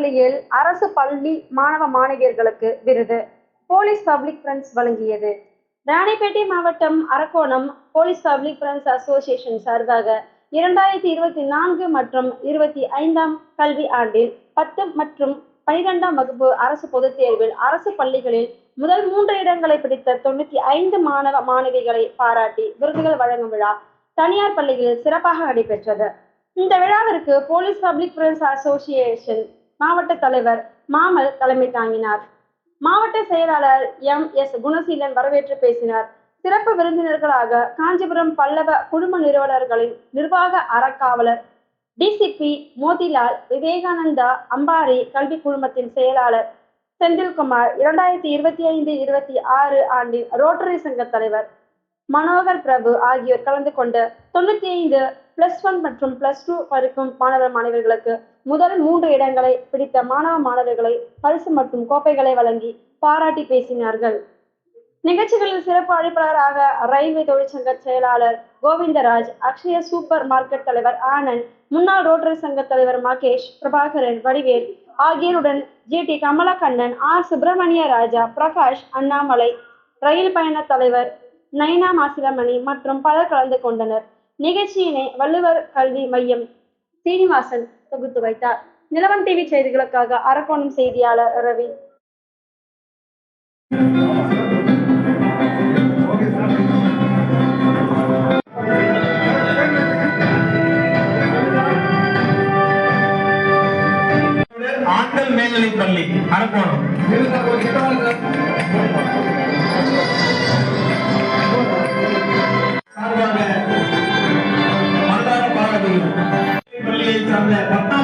பள்ளியில் அரசு பள்ளி மாணவ மாணவியர்களுக்கு விருது போலீஸ் பப்ளிக் ஃப்ரெண்ட்ஸ் வழங்கியது. ராணிப்பேட்டை மாவட்டம் Arakkonam police public friends association சார்பாக 2024 மற்றும் 25ஆம் கல்வி ஆண்டில் 10 மற்றும் 12ஆம் வகுப்பு அரசு பொதுத் தேர்வில் அரசு பள்ளிகளில் முதல் 3 இடங்களை பிடித்த 95 மாணவ மாணவிகளை பாராட்டி விருதுகள் வழங்கும் விழா தனியார் பள்ளிகளில் சிறப்பாக நடைபெற்றது. இந்த விழாவிற்கு போலீஸ் பப்ளிக் ஃப்ரெண்ட்ஸ் அசோசியேஷன் மாவட்ட தலைவர் மாமல் தலைமை தாங்கினார். மாவட்ட செயலாளர் MS குணசீலன் வரவேற்று பேசினார். சிறப்பு விருந்தினர்களாக காஞ்சிபுரம் பல்லவ குழும நிறுவனர்களின் நிர்வாக அறக்காவலர் DCP மோதிலால், விவேகானந்தா அம்பாரி கல்வி குழுமத்தின் செயலாளர் செந்தில்குமார், 2025-26 ஆண்டின் ரோட்டரி சங்க தலைவர் மனோகர் பிரபு ஆகியோர் கலந்து கொண்டு 95 +1 மற்றும் +2 படிக்கும் மாணவ மாணவர்களுக்கு முதல் 3 இடங்களை பிடித்த மாணவ மாணவர்களை பரிசு மற்றும் கோப்பைகளை வழங்கி பாராட்டி பேசினார்கள். நிகழ்ச்சிகளில் சிறப்பு அழைப்பாளராக ரயில்வே தொழிற்சங்க செயலாளர் கோவிந்தராஜ், அக்ஷய சூப்பர் மார்க்கெட் தலைவர் ஆனந்த், முன்னாள் ரோட்டரி சங்க தலைவர் மகேஷ், பிரபாகரன், வடிவேல் ஆகியோருடன் GT கமலக்கண்ணன், R சுப்பிரமணிய ராஜா, பிரகாஷ், அண்ணாமலை, ரயில் பயண தலைவர் நைனா மாசிலமணி மற்றும் பலர் கலந்து கொண்டனர். நிகழ்ச்சியினை வள்ளுவர் கல்வி மையம் சீனிவாசன் தொகுத்து வைத்தார். நிலவன் டிவி செய்திகளுக்காக அரக்கோணம் செய்தியாளர் ரவி. ஆண்கள் மேல்நிலைப் பள்ளி அரக்கோணம். சார்பாக மலதார பாரதியும் பள்ளியை சார்ந்த 10ஆம்